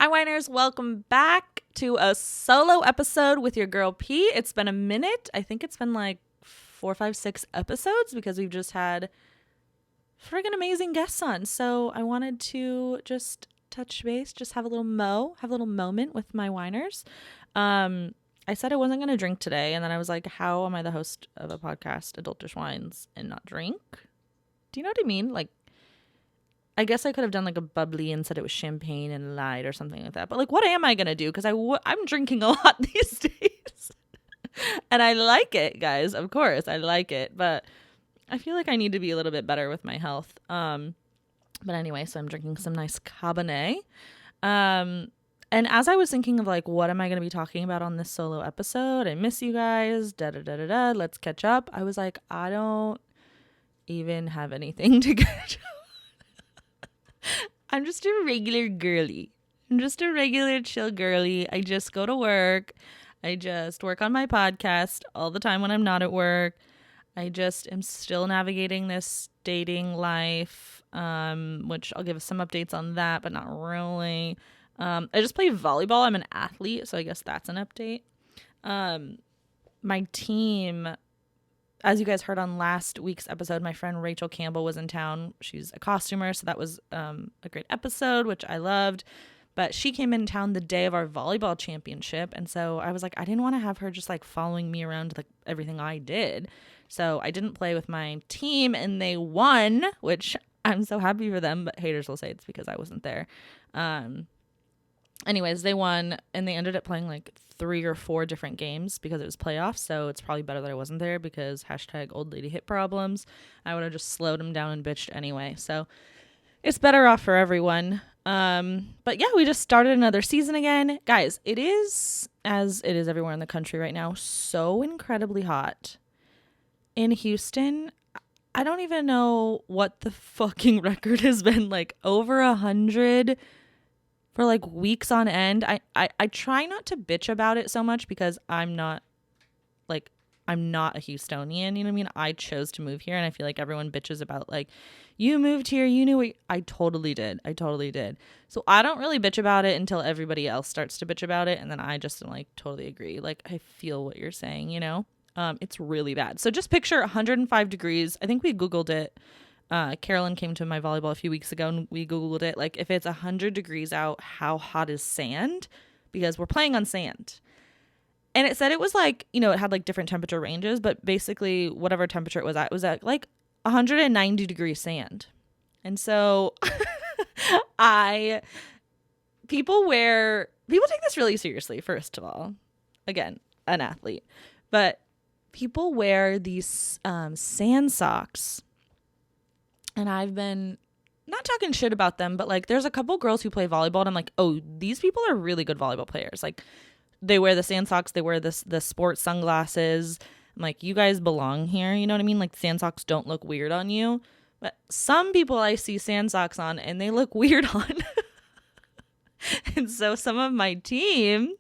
Hi, Winers. Welcome back to a solo episode with your girl P. It's been a minute. I think it's been like 4, 5, 6 episodes because we've just had friggin' amazing guests on. So I wanted to just touch base, just have a little moment with my Winers. I said I wasn't going to drink today, and then I was like, how am I the host of a podcast, Adultish Wines, and not drink? Do you know what I mean? Like, I guess I could have done like a bubbly and said it was champagne and light or something like that. But like, what am I going to do? Because I'm drinking a lot these days. And I like it, guys. Of course, I like it. But I feel like I need to be a little bit better with my health. But anyway, so I'm drinking some nice Cabernet. And as I was thinking of like, what am I going to be talking about on this solo episode? I miss you guys. Let's catch up. I was like, I don't even have anything to catch up. I'm just a regular girly. I'm just a regular chill girly. I just go to work. I just work on my podcast all the time when I'm not at work. I just am still navigating this dating life, which I'll give some updates on that, but not really. I just play volleyball. I'm an athlete, so I guess that's an update. My team, as you guys heard on last week's episode, my friend Rachel Campbell was in town. She's a costumer, so that was a great episode, which I loved. But she came in town the day of our volleyball championship, and so I was like, I didn't want to have her just like following me around like everything I did. So I didn't play with my team, and they won, which I'm so happy for them, but haters will say it's because I wasn't there. Anyways, they won, and they ended up playing like 3 or 4 different games because it was playoffs, so it's probably better that I wasn't there because #old lady hip problems. I would have just slowed them down and bitched anyway, so it's better off for everyone. But yeah, we just started another season again. Guys, it is, as it is everywhere in the country right now, so incredibly hot. In Houston, I don't even know what the fucking record has been, like over 100 for like weeks on end. I try not to bitch about it so much because I'm not a Houstonian, you know what I mean? I chose to move here, and I feel like everyone bitches about like, you moved here, you knew it. I totally did. So I don't really bitch about it until everybody else starts to bitch about it, and then I just am like, totally agree. Like, I feel what you're saying, you know? It's really bad. So just picture 105 degrees. I think we Googled it. Carolyn came to my volleyball a few weeks ago, and we Googled it. Like, if it's 100 degrees out, how hot is sand? Because we're playing on sand. And it said it was like, you know, it had like different temperature ranges, but basically whatever temperature it was at like 190 degree sand. And so people take this really seriously, first of all. Again, an athlete. But people wear these sand socks. And I've been not talking shit about them, but like there's a couple girls who play volleyball, and I'm like, oh, these people are really good volleyball players. Like, they wear the sand socks, they wear the sports sunglasses. I'm like, you guys belong here, you know what I mean? Like, sand socks don't look weird on you. But some people I see sand socks on, and they look weird on. And so some of my team,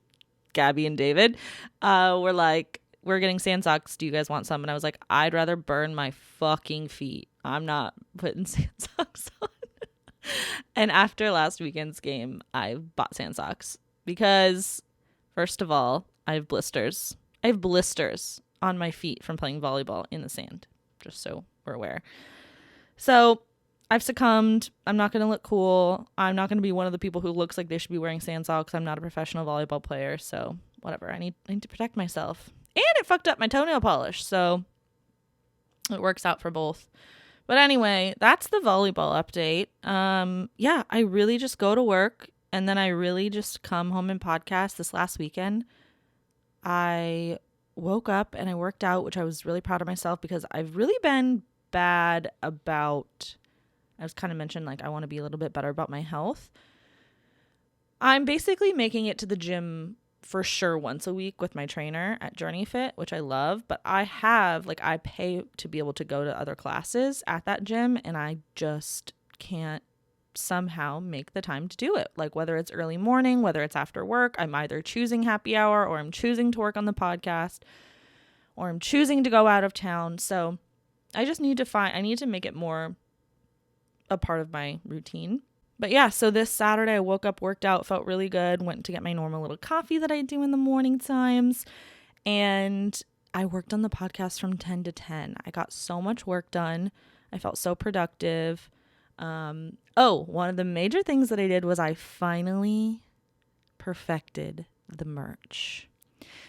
Gabby and David, were like, we're getting sand socks. Do you guys want some? And I was like, I'd rather burn my fucking feet. I'm not putting sand socks on. And after last weekend's game, I bought sand socks because, first of all, I have blisters. I have blisters on my feet from playing volleyball in the sand, just so we're aware. So I've succumbed. I'm not going to look cool. I'm not going to be one of the people who looks like they should be wearing sand socks. I'm not a professional volleyball player, so whatever. I need to protect myself. And it fucked up my toenail polish, so it works out for both. But anyway, that's the volleyball update. Yeah, I really just go to work, and then I really just come home and podcast. This last weekend, I woke up and I worked out, which I was really proud of myself because I've really been bad about, I was kind of mentioned, like, I want to be a little bit better about my health. I'm basically making it to the gym for sure once a week with my trainer at Journey Fit, which I love, but I pay to be able to go to other classes at that gym, and I just can't somehow make the time to do it. Like, whether it's early morning, whether it's after work, I'm either choosing happy hour, or I'm choosing to work on the podcast, or I'm choosing to go out of town. So I just need to make it more a part of my routine. But yeah, so this Saturday I woke up, worked out, felt really good, went to get my normal little coffee that I do in the morning times. And I worked on the podcast from 10 to 10. I got so much work done. I felt so productive. One of the major things that I did was I finally perfected the merch.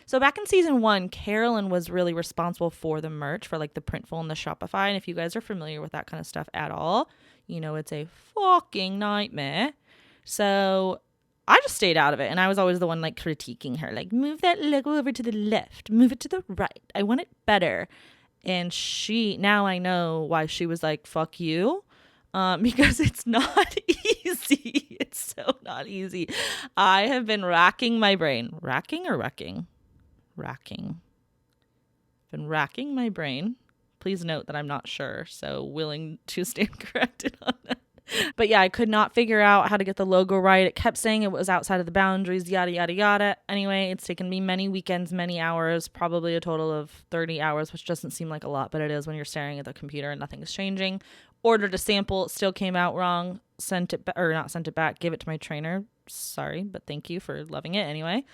So back in season 1, Carolyn was really responsible for the merch, for like the Printful and the Shopify. And if you guys are familiar with that kind of stuff at all, you know it's a fucking nightmare. So I just stayed out of it. And I was always the one like critiquing her, like, move that logo over to the left, move it to the right. I want it better. And now I know why she was like, fuck you. Because it's not easy. It's so not easy. I have been racking my brain. Racking or wrecking? Racking. Been racking my brain. Please note that I'm not sure, so willing to stand corrected on that. But yeah, I could not figure out how to get the logo right. It kept saying it was outside of the boundaries, yada, yada, yada. Anyway, it's taken me many weekends, many hours, probably a total of 30 hours, which doesn't seem like a lot, but it is when you're staring at the computer and nothing is changing. Ordered a sample, it still came out wrong. Not sent it back, gave it to my trainer. Sorry, but thank you for loving it anyway.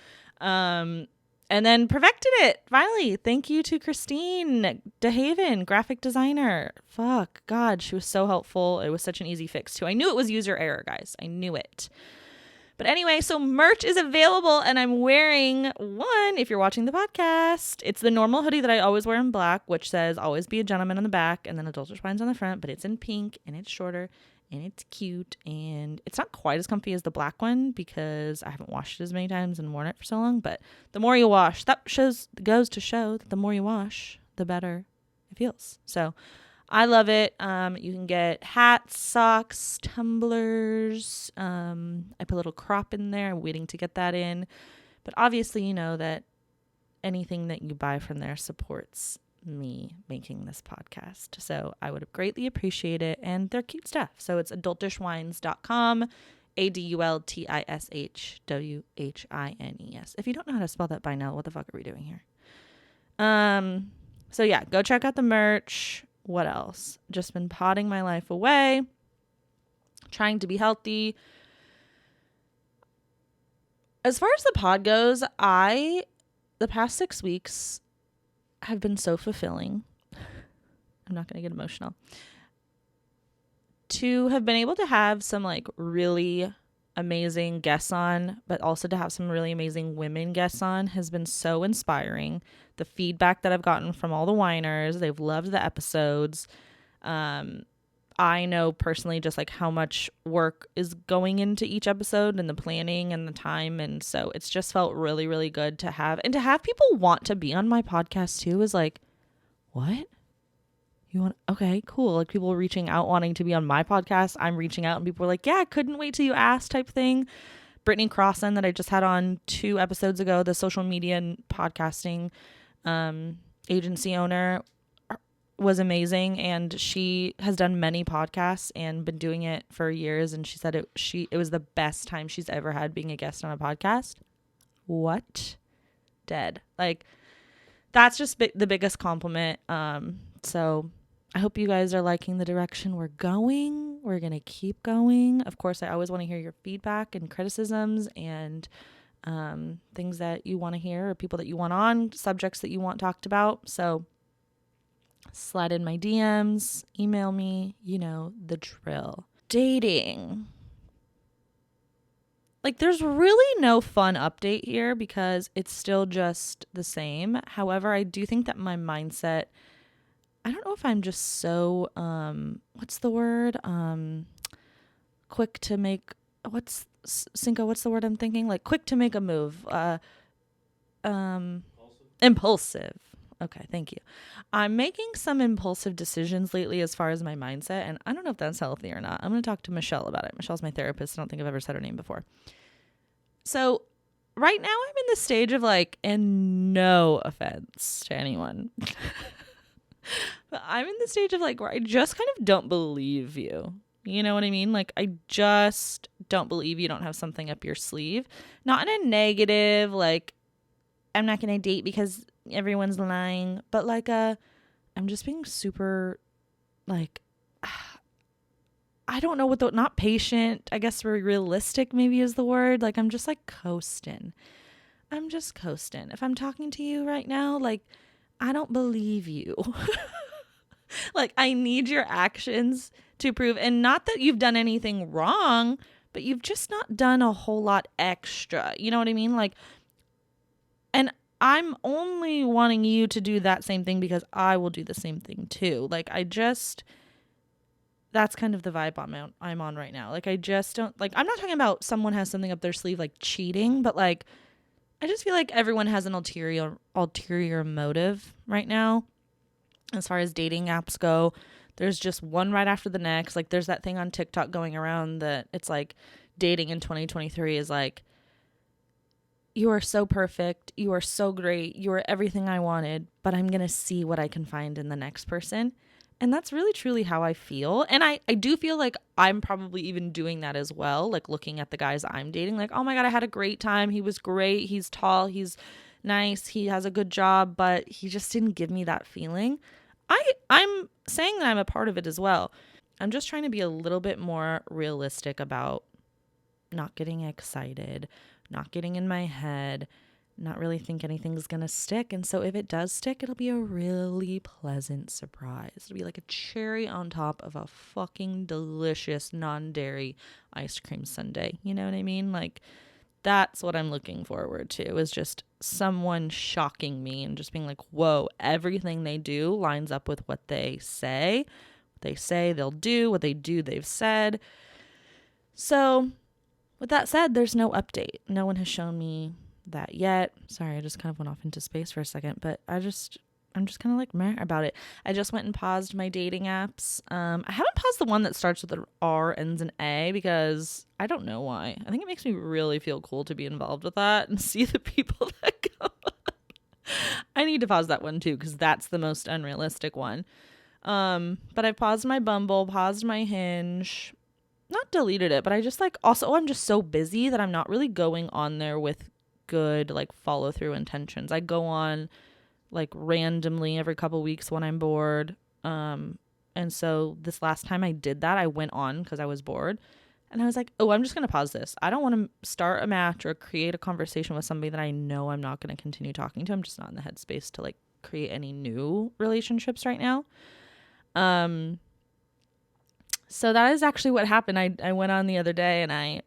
And then perfected it. Finally, thank you to Christine DeHaven, graphic designer. Fuck, God, she was so helpful. It was such an easy fix, too. I knew it was user error, guys. I knew it. But anyway, so merch is available, and I'm wearing one, if you're watching the podcast. It's the normal hoodie that I always wear in black, which says, always be a gentleman on the back, and then Adultish Wines on the front, but it's in pink, and it's shorter, and it's cute, and it's not quite as comfy as the black one because I haven't washed it as many times and worn it for so long, but the more you wash, goes to show that the more you wash, the better it feels. So I love it. You can get hats, socks, tumblers. I put a little crop in there. I'm waiting to get that in, but obviously you know that anything that you buy from there supports me making this podcast. So I would greatly appreciate it. And they're cute stuff. So it's adultishwines.com, ADULTISHWHINES. If you don't know how to spell that by now, what the fuck are we doing here? So yeah, go check out the merch. What else? Just been potting my life away, trying to be healthy. As far as the pod goes, the past 6 weeks have been so fulfilling. I'm not going to get emotional. To have been able to have some like really amazing guests on, but also to have some really amazing women guests on has been so inspiring. The feedback that I've gotten from all the winers, they've loved the episodes. I know personally just like how much work is going into each episode and the planning and the time. And so it's just felt really, really good to have. And to have people want to be on my podcast too is like, what? You want? Okay, cool. Like people reaching out wanting to be on my podcast. I'm reaching out and people were like, yeah, I couldn't wait till you asked type thing. Brittany Crossan that I just had on 2 episodes ago, the social media and podcasting agency owner, was amazing, and she has done many podcasts and been doing it for years, and she said it was the best time she's ever had being a guest on a podcast. What? Dead. Like that's just the biggest compliment. So I hope you guys are liking the direction we're going. We're going to keep going. Of course, I always want to hear your feedback and criticisms and things that you want to hear or people that you want on, subjects that you want talked about. So slide in my DMs, email me, you know, the drill. Dating. Like, there's really no fun update here because it's still just the same. However, I do think that my mindset, I don't know if I'm just so, what's the word? Quick to make, Cinqo, what's the word I'm thinking? Like, quick to make a move. Impulsive. Okay, thank you. I'm making some impulsive decisions lately as far as my mindset, and I don't know if that's healthy or not. I'm going to talk to Michelle about it. Michelle's my therapist. I don't think I've ever said her name before. So right now I'm in the stage of like, and no offense to anyone, but I'm in the stage of like where I just kind of don't believe you. You know what I mean? Like, I just don't believe you don't have something up your sleeve. Not in a negative, like, I'm not going to date because everyone's lying, but like I'm just being super like I don't know not patient, I guess realistic maybe is the word. Like, I'm just like coasting. I'm just coasting. If I'm talking to you right now, like, I don't believe you. Like, I need your actions to prove, and not that you've done anything wrong, but you've just not done a whole lot extra. You know what I mean? Like, and I'm only wanting you to do that same thing because I will do the same thing too. Like, that's kind of the vibe I'm on right now. Like, I just don't, like, I'm not talking about someone has something up their sleeve like cheating, but like, I just feel like everyone has an ulterior motive right now as far as dating apps go. There's just one right after the next. Like, there's that thing on TikTok going around that it's like dating in 2023 is like, you are so perfect, you are so great, you are everything I wanted, but I'm going to see what I can find in the next person. And that's really truly how I feel. And I do feel like I'm probably even doing that as well. Like, looking at the guys I'm dating, like, oh my God, I had a great time. He was great. He's tall. He's nice. He has a good job, but he just didn't give me that feeling. I'm saying that I'm a part of it as well. I'm just trying to be a little bit more realistic about not getting excited, not getting in my head, not really think anything's going to stick. And so if it does stick, it'll be a really pleasant surprise. It'll be like a cherry on top of a fucking delicious non-dairy ice cream sundae. You know what I mean? Like, that's what I'm looking forward to, is just someone shocking me and just being like, whoa, everything they do lines up with what they say. What they say they'll do, what they do they've said. So with that said, there's no update. No one has shown me that yet. Sorry, I just kind of went off into space for a second, but I'm just kind of like meh about it. I just went and paused my dating apps. I haven't paused the one that starts with an R, ends in A, because I don't know why. I think it makes me really feel cool to be involved with that and see the people that come up. I need to pause that one too, because that's the most unrealistic one. But I paused my Bumble, paused my Hinge, not deleted it, but I just like, also I'm just so busy that I'm not really going on there with good like follow through intentions. I go on like randomly every couple weeks when I'm bored. And so this last time I did that, I went on because I was bored, and I was like, oh, I'm just going to pause this. I don't want to start a match or create a conversation with somebody that I know I'm not going to continue talking to. I'm just not in the headspace to like create any new relationships right now. So that is actually what happened. I went on the other day and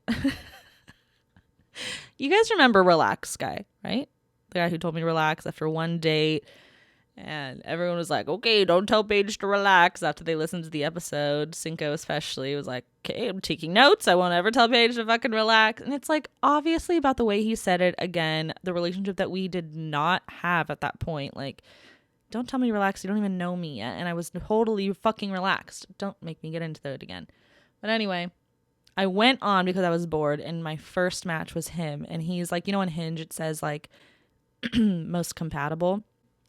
you guys remember Relax Guy, right? The guy who told me to relax after one date, and everyone was like, okay, don't tell Paige to relax after they listened to the episode. Cinqo especially was like, okay, I'm taking notes. I won't ever tell Paige to fucking relax. And it's like, obviously about the way he said it, again, the relationship that we did not have at that point. Like, don't tell me to relax. You don't even know me yet. And I was totally fucking relaxed. Don't make me get into it again. But anyway, I went on because I was bored, and my first match was him. And he's like, you know, on Hinge, it says like most compatible.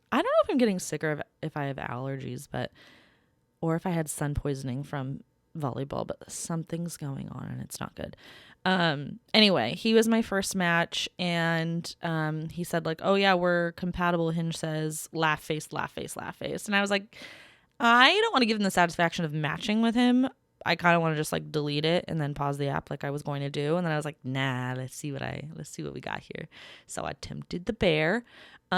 I don't know if I'm getting sick or if I have allergies, or if I had sun poisoning from volleyball, but something's going on and it's not good. Anyway, he was my first match, and he said like, oh yeah, we're compatible. Hinge says laugh face, laugh face, laugh face. And I was like, I don't want to give him the satisfaction of matching with him. I kind of want to just like delete it and then pause the app like I was going to do. And then I was like, nah, let's see what we got here. So I tempted the bear. So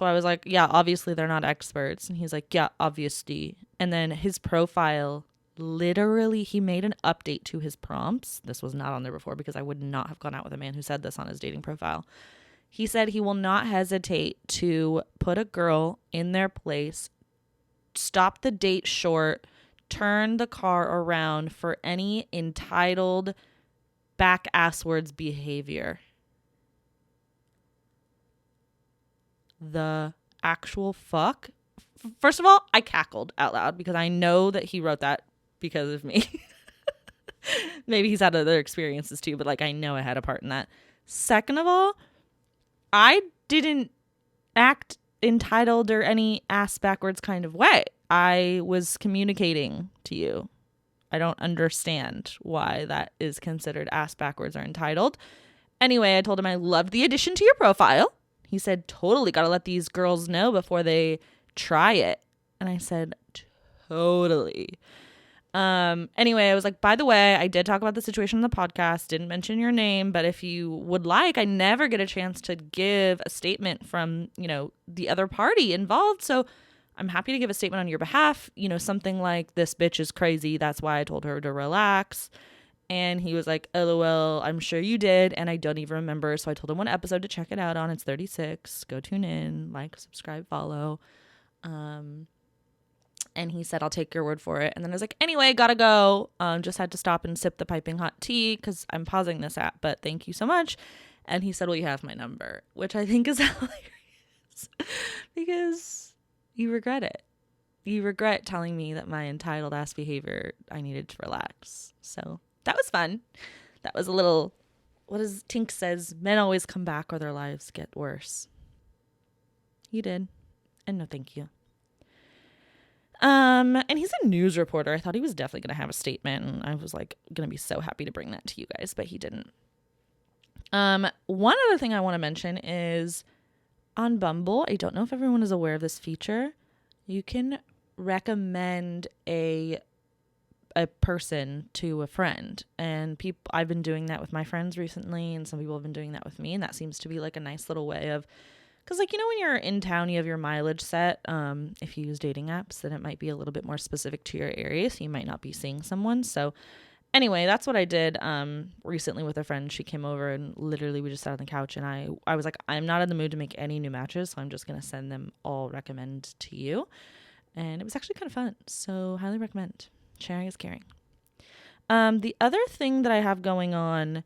I was like, yeah, obviously they're not experts. And he's like, yeah, obviously. And then his profile, literally, he made an update to his prompts. This was not on there before because I would not have gone out with a man who said this on his dating profile. He said he will not hesitate to put a girl in their place, stop the date short, turn the car around for any entitled back asswards behavior. The actual fuck? First of all, I cackled out loud because I know that he wrote that because of me. Maybe he's had other experiences too, but like I know I had a part in that. Second of all, I didn't act entitled or any ass backwards kind of way. I was communicating to you. I don't understand why that is considered ass backwards or entitled. Anyway, I told him I loved the addition to your profile. He said, totally, gotta let these girls know before they try it. And I said, totally. Anyway, I was like, by the way, I did talk about the situation on the podcast, didn't mention your name, but if you would like, I never get a chance to give a statement from, the other party involved. So I'm happy to give a statement on your behalf, something like, this bitch is crazy. That's why I told her to relax. And he was like, LOL, I'm sure you did. And I don't even remember. So I told him one episode to check it out on. It's 36. Go tune in, like, subscribe, follow. And he said, I'll take your word for it. And then I was like, anyway, gotta go. Just had to stop and sip the piping hot tea because I'm pausing this app, but thank you so much. And he said, well, you have my number, which I think is hilarious because you regret it. You regret telling me that my entitled ass behavior, I needed to relax. So that was fun. That was a little, what does Tink says, men always come back or their lives get worse. You did. And no, thank you. And he's a news reporter. I thought he was definitely going to have a statement, and I was like going to be so happy to bring that to you guys, but he didn't. One other thing I want to mention is on Bumble. I don't know if everyone is aware of this feature. You can recommend a person to a friend, and I've been doing that with my friends recently, and some people have been doing that with me, and that seems to be like a nice little way of, because, like, when you're in town, you have your mileage set. If you use dating apps, then it might be a little bit more specific to your area, so you might not be seeing someone. So anyway, that's what I did recently with a friend. She came over, and literally we just sat on the couch, and I was like, I'm not in the mood to make any new matches, so I'm just going to send them all recommend to you. And it was actually kind of fun, so highly recommend. Sharing is caring. The other thing that I have going on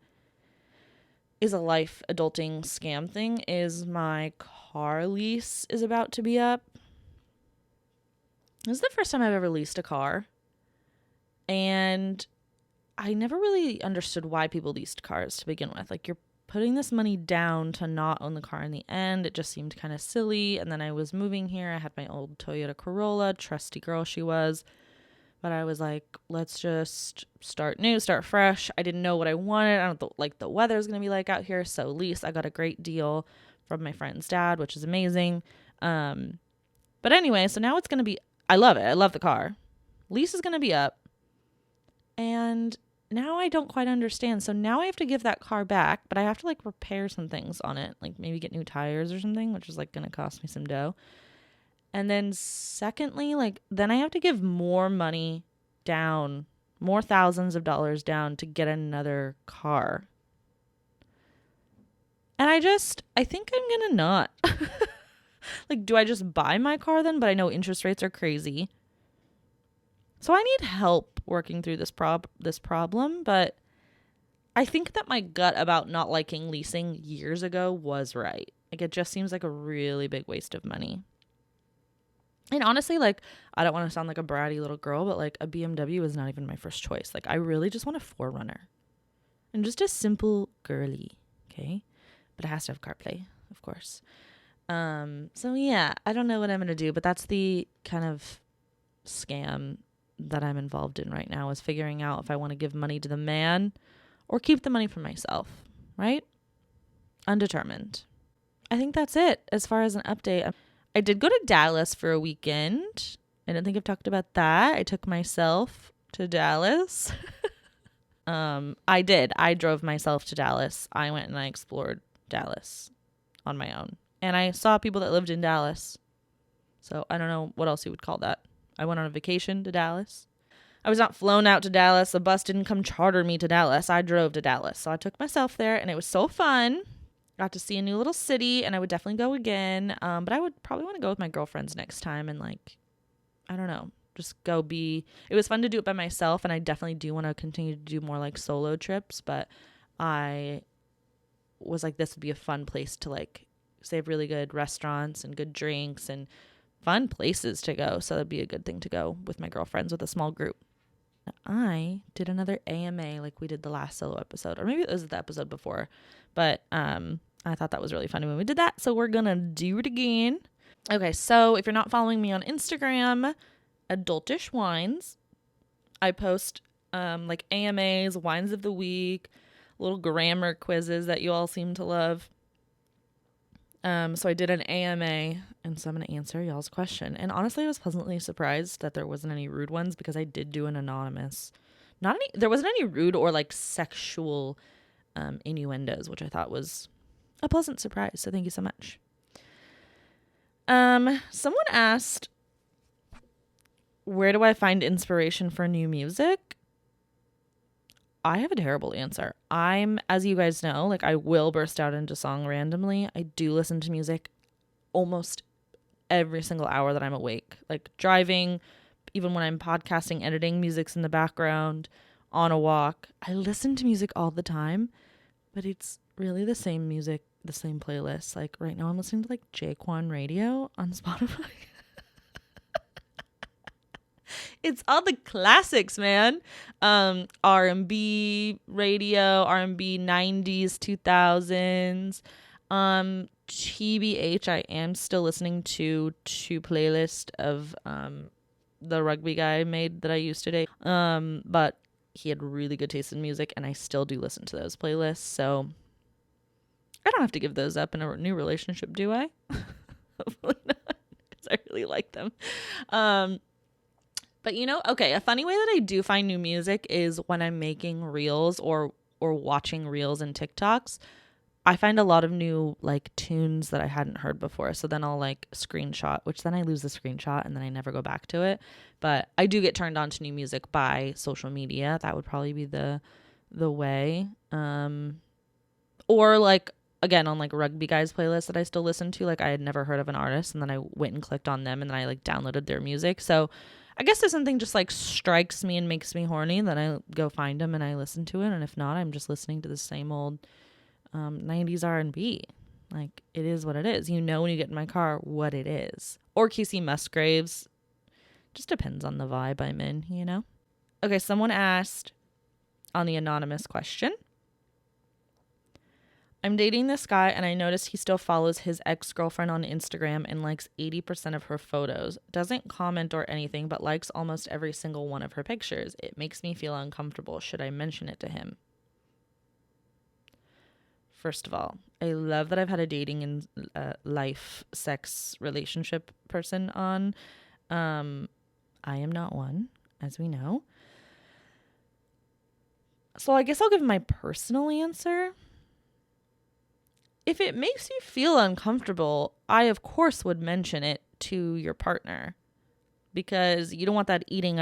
is a life adulting scam thing, is my car lease is about to be up. This is the first time I've ever leased a car. And I never really understood why people leased cars to begin with. Like, you're putting this money down to not own the car in the end. It just seemed kind of silly. And then I was moving here. I had my old Toyota Corolla, trusty girl she was. But I was like, let's just start new, start fresh. I didn't know what I wanted. I don't like the weather's going to be like out here. So lease, I got a great deal from my friend's dad, which is amazing. But anyway, so now it's going to be, I love it. I love the car. Lease is going to be up. And now I don't quite understand. So now I have to give that car back, but I have to like repair some things on it. Like maybe get new tires or something, which is like going to cost me some dough. And then secondly, like, then I have to give more money down, more thousands of dollars down to get another car. And I think I'm going to not. Like, do I just buy my car then? But I know interest rates are crazy. So I need help working through this problem. But I think that my gut about not liking leasing years ago was right. Like, it just seems like a really big waste of money. And honestly, like, I don't want to sound like a bratty little girl, but like a BMW is not even my first choice. Like, I really just want a 4Runner. And just a simple girly, okay? But it has to have CarPlay, of course. So yeah, I don't know what I'm going to do, but that's the kind of scam that I'm involved in right now, is figuring out if I want to give money to the man or keep the money for myself, right? Undetermined. I think that's it as far as an update. I did go to Dallas for a weekend. I don't think I've talked about that. I took myself to Dallas. I did. I drove myself to Dallas. I went and I explored Dallas on my own. And I saw people that lived in Dallas. So I don't know what else you would call that. I went on a vacation to Dallas. I was not flown out to Dallas. A bus didn't come charter me to Dallas. I drove to Dallas. So I took myself there and it was so fun. Got to see a new little city, and I would definitely go again. But I would probably want to go with my girlfriends next time and, like, I don't know, just go be. It was fun to do it by myself, and I definitely do want to continue to do more, like, solo trips. But I was like, this would be a fun place to, like, they have really good restaurants and good drinks and fun places to go. So that'd be a good thing to go with my girlfriends with a small group. I did another AMA like we did the last solo episode, or maybe it was the episode before, but I thought that was really funny when we did that, so we're gonna do it again. Okay, so if you're not following me on Instagram, Adultish Wines, I post like AMAs, wines of the week, little grammar quizzes that you all seem to love. So I did an AMA, and so I'm going to answer y'all's question. And honestly, I was pleasantly surprised that there wasn't any rude ones because I did do an anonymous. There wasn't any rude or like sexual innuendos, which I thought was a pleasant surprise. So thank you so much. Someone asked, where do I find inspiration for new music? I have a terrible answer. As you guys know, like I will burst out into song randomly. I do listen to music almost every single hour that I'm awake. Like driving, even when I'm podcasting, editing, music's in the background, on a walk. I listen to music all the time, but it's really the same music, the same playlist. Like right now I'm listening to like Jaquan Radio on Spotify. It's all the classics, man. R&B radio, R&B 90s, 2000s. TBH, I am still listening to two playlists of the rugby guy made that I used today. But he had really good taste in music, and I still do listen to those playlists. So I don't have to give those up in a new relationship, do I? Hopefully not, because I really like them. But okay, a funny way that I do find new music is when I'm making reels or watching reels and TikToks. I find a lot of new like tunes that I hadn't heard before. So then I'll like screenshot, which then I lose the screenshot and then I never go back to it. But I do get turned on to new music by social media. That would probably be the way. Or like again on like Rugby Guys playlist that I still listen to. Like I had never heard of an artist and then I went and clicked on them and then I like downloaded their music. So I guess if something just like strikes me and makes me horny, then I go find them and I listen to it. And if not, I'm just listening to the same old 90s R&B. Like it is what it is. When you get in my car what it is. Or Casey Musgraves. Just depends on the vibe I'm in. Okay, someone asked on the anonymous question. I'm dating this guy and I noticed he still follows his ex-girlfriend on Instagram and likes 80% of her photos. Doesn't comment or anything, but likes almost every single one of her pictures. It makes me feel uncomfortable. Should I mention it to him? First of all, I love that I've had a dating and life, sex, relationship person on. I am not one, as we know. So I guess I'll give my personal answer. If it makes you feel uncomfortable, I of course would mention it to your partner because you don't want that eating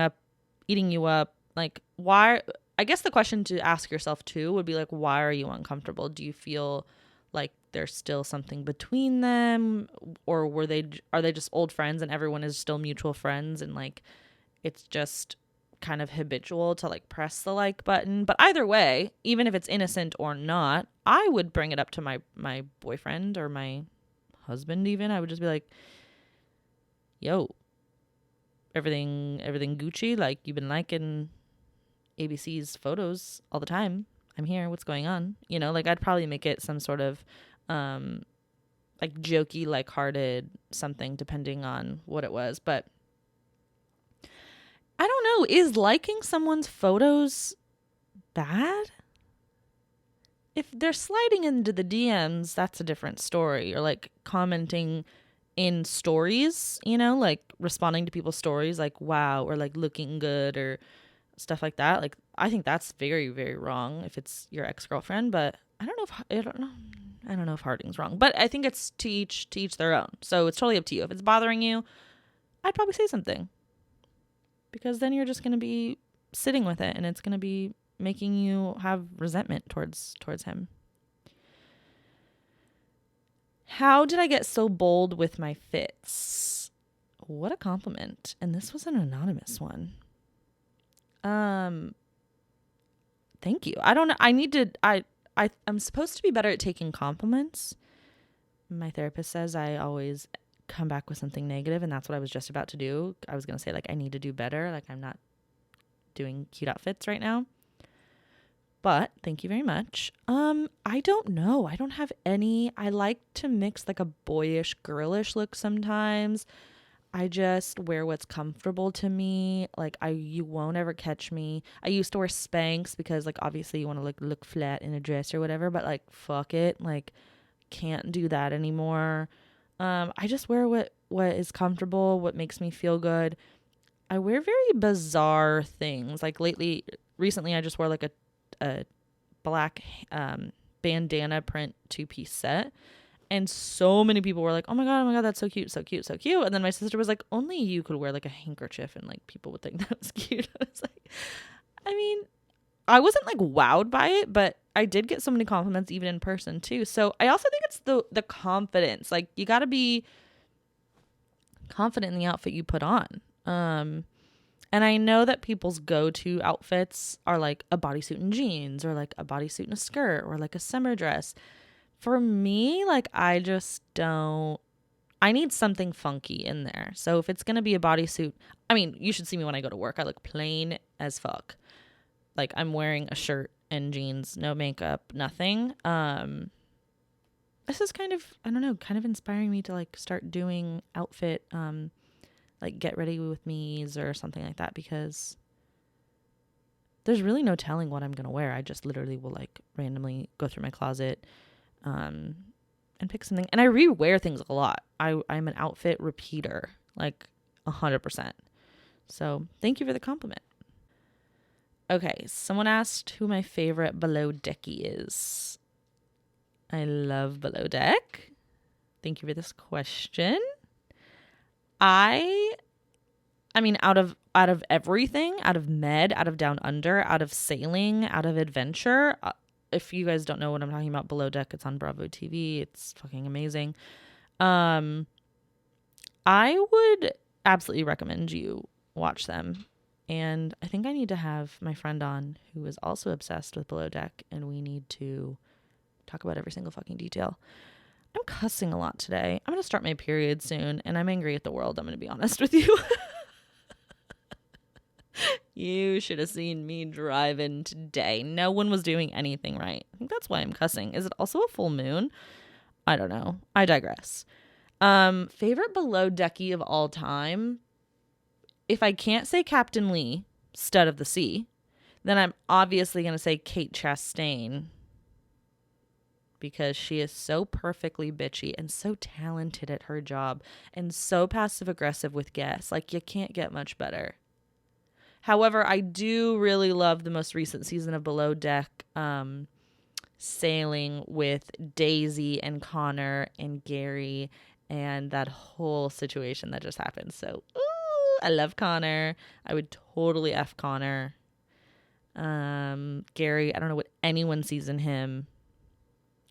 you up. Like, why? I guess the question to ask yourself too would be like, why are you uncomfortable? Do you feel like there's still something between them, or are they just old friends and everyone is still mutual friends and like it's just kind of habitual to like press the like button? But either way, even if it's innocent or not, I would bring it up to my boyfriend or my husband. Even I would just be like, yo, everything Gucci? Like you've been liking ABC's photos all the time. I'm here. What's going on? Like I'd probably make it some sort of like jokey, lighthearted something depending on what it was. But I don't know. Is liking someone's photos bad? If they're sliding into the DMs, that's a different story. Or like commenting in stories, like responding to people's stories like wow, or like looking good or stuff like that. Like I think that's very, very wrong if it's your ex-girlfriend, but I don't know if harding's wrong, but I think it's to each their own. So it's totally up to you. If it's bothering you, I'd probably say something. Because then you're just going to be sitting with it and it's going to be making you have resentment towards him. How did I get so bold with my fits? What a compliment. And this was an anonymous one. Thank you. I don't know. I'm supposed to be better at taking compliments. My therapist says I always come back with something negative, and that's what I was just about to do. I was going to say like I need to do better. Like I'm not doing cute outfits right now. But thank you very much. I don't know. I don't have any. I like to mix like a boyish, girlish look sometimes. I just wear what's comfortable to me. Like you won't ever catch me. I used to wear Spanx because like obviously you want to look flat in a dress or whatever, but like fuck it. Like can't do that anymore. I just wear what is comfortable, what makes me feel good. I wear very bizarre things. Like recently I just wore like a black bandana print 2-piece set. And so many people were like, oh my God, that's so cute, so cute, so cute. And then my sister was like, only you could wear like a handkerchief and like people would think that was cute. I was like, I mean, I wasn't like wowed by it, but I did get so many compliments even in person too. So I also think it's the confidence. Like you got to be confident in the outfit you put on. And I know that people's go-to outfits are like a bodysuit and jeans or like a bodysuit and a skirt or like a summer dress. For me, like I just don't, I need something funky in there. So if it's going to be a bodysuit, I mean, you should see me when I go to work. I look plain as fuck. Like I'm wearing a shirt and jeans, no makeup, nothing. This is kind of, I don't know, kind of inspiring me to like start doing outfit, like get ready with me's or something like that, because there's really no telling what I'm going to wear. I just literally will like randomly go through my closet, and pick something. And I rewear things a lot. I'm an outfit repeater, like 100%. So thank you for the compliment. Okay, someone asked who my favorite below decky is. I love below deck. Thank you for this question. I mean, out of everything, out of med, out of down under, out of sailing, out of adventure. If you guys don't know what I'm talking about, Below Deck, it's on Bravo TV. It's fucking amazing. I would absolutely recommend you watch them. And I think I need to have my friend on who is also obsessed with Below Deck, and we need to talk about every single fucking detail. I'm cussing a lot today. I'm going to start my period soon, and I'm angry at the world. I'm going to be honest with you. You should have seen me driving today. No one was doing anything right. I think that's why I'm cussing. Is it also a full moon? I don't know. I digress. Favorite below decky of all time? If I can't say Captain Lee, stud of the sea, then I'm obviously going to say Kate Chastain, because she is so perfectly bitchy and so talented at her job and so passive aggressive with guests. Like, you can't get much better. However, I do really love the most recent season of Below Deck, sailing with Daisy and Connor and Gary and that whole situation that just happened. So, ooh, I love Connor. I would totally F Connor. Gary, I don't know what anyone sees in him.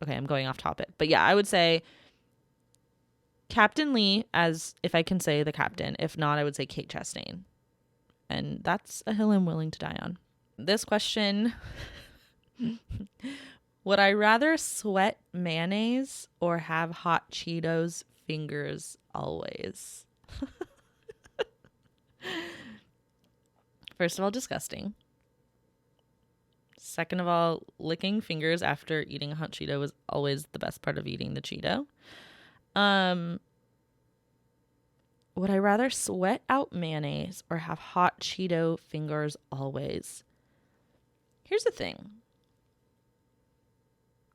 Okay, I'm going off topic. But yeah, I would say Captain Lee, as if I can say the captain. If not, I would say Kate Chastain. And that's a hill I'm willing to die on. This question, would I rather sweat mayonnaise or have hot Cheetos fingers always? First of all, disgusting. Second of all, licking fingers after eating a hot Cheeto is always the best part of eating the Cheeto. Would I rather sweat out mayonnaise or have hot Cheeto fingers always? Here's the thing.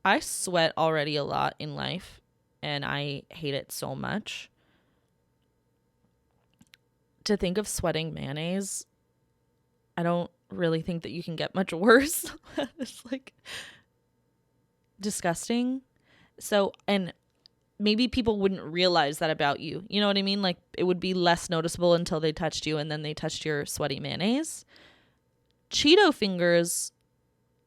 I sweat already a lot in life, and I hate it so much. To think of sweating mayonnaise, I don't really think that you can get much worse. It's like disgusting. So, and maybe people wouldn't realize that about you. You know what I mean? Like, it would be less noticeable until they touched you and then they touched your sweaty mayonnaise. Cheeto fingers,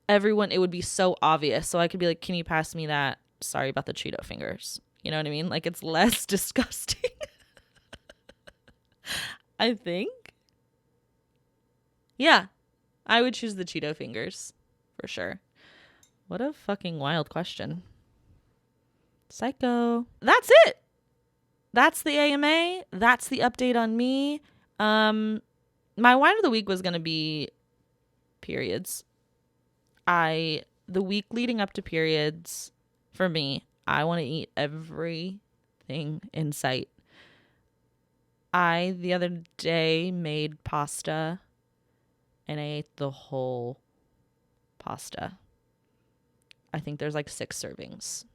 everyone, it would be so obvious. So I could be like, can you pass me that? Sorry about the Cheeto fingers. You know what I mean? Like, it's less disgusting. I think. Yeah, I would choose the Cheeto fingers for sure. What a fucking wild question. Psycho. That's it. That's the AMA. That's the update on me. My wine of the week was going to be periods. The week leading up to periods, for me, I want to eat everything in sight. I, the other day, made pasta and I ate the whole pasta. I think there's like 6 servings.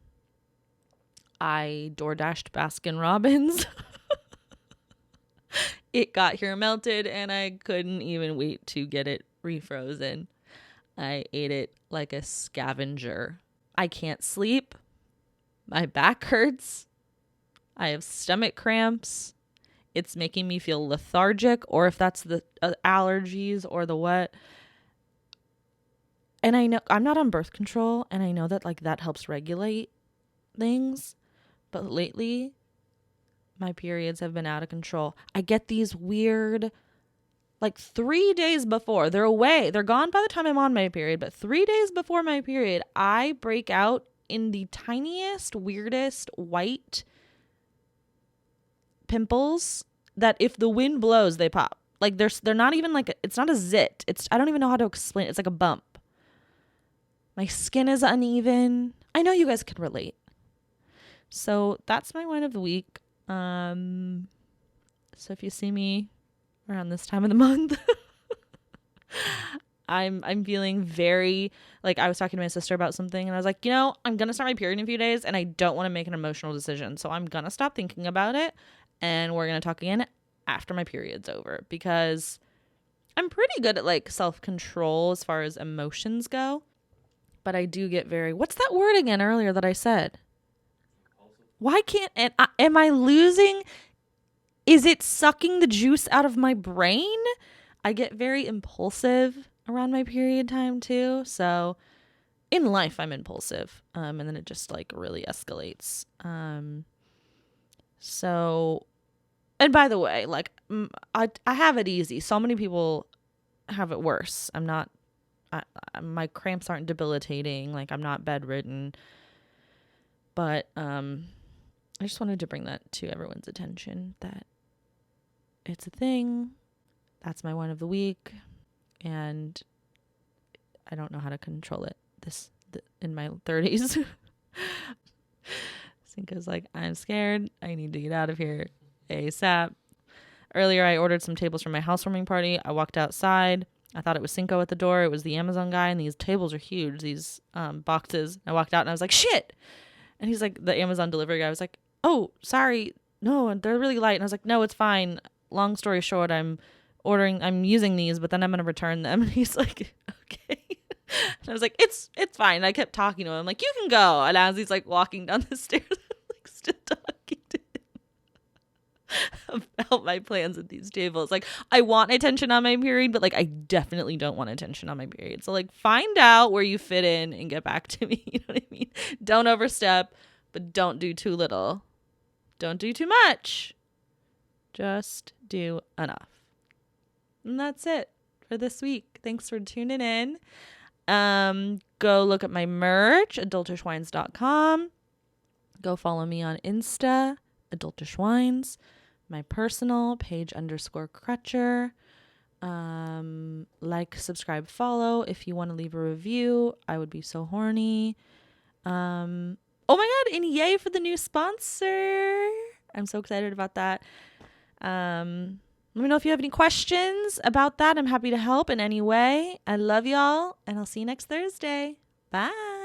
I DoorDashed Baskin Robbins. It got here melted and I couldn't even wait to get it refrozen. I ate it like a scavenger. I can't sleep. My back hurts. I have stomach cramps. It's making me feel lethargic, or if that's the allergies or the what. And I know I'm not on birth control, and I know that like that helps regulate things. But lately, my periods have been out of control. I get these weird, like 3 days before, they're away. They're gone by the time I'm on my period. But 3 days before my period, I break out in the tiniest, weirdest white pimples that if the wind blows, they pop. Like they're not even like, it's not a zit. I don't even know how to explain it. It's like a bump. My skin is uneven. I know you guys can relate. So that's my wine of the week. So if you see me around this time of the month, I'm feeling very, like, I was talking to my sister about something and I was like, I'm going to start my period in a few days and I don't want to make an emotional decision. So I'm going to stop thinking about it and we're going to talk again after my period's over, because I'm pretty good at like self-control as far as emotions go. But I do get very, what's that word again earlier that I said? Why can't, am I losing? Is it sucking the juice out of my brain? I get very impulsive around my period time too. So in life, I'm impulsive. And then it just like really escalates. So, and by the way, like I have it easy. So many people have it worse. My cramps aren't debilitating. Like I'm not bedridden. But I just wanted to bring that to everyone's attention, that it's a thing. That's my one of the week. And I don't know how to control it in my 30s. Cinco's like, I'm scared. I need to get out of here ASAP. Earlier, I ordered some tables for my housewarming party. I walked outside. I thought it was Cinqo at the door. It was the Amazon guy, and these tables are huge, these boxes. I walked out, and I was like, shit. And he's like, the Amazon delivery guy was like, oh, sorry. No, they're really light. And I was like, no, it's fine. Long story short, I'm using these, but then I'm going to return them. And he's like, okay. And I was like, it's fine. And I kept talking to him. I'm like, you can go. And as he's like walking down the stairs, I'm like still talking to him about my plans with these tables. Like, I want attention on my period, but like, I definitely don't want attention on my period. So like, find out where you fit in and get back to me. You know what I mean? Don't overstep, but don't do too little. Don't do too much. Just do enough. And that's it for this week. Thanks for tuning in. Go look at my merch, adultishwines.com. Go follow me on Insta, adultishwines. My personal, Paige_Crutcher. Like, subscribe, follow. If you want to leave a review, I would be so horny. Oh my God, and yay for the new sponsor. I'm so excited about that. Let me know if you have any questions about that. I'm happy to help in any way. I love y'all, and I'll see you next Thursday. Bye.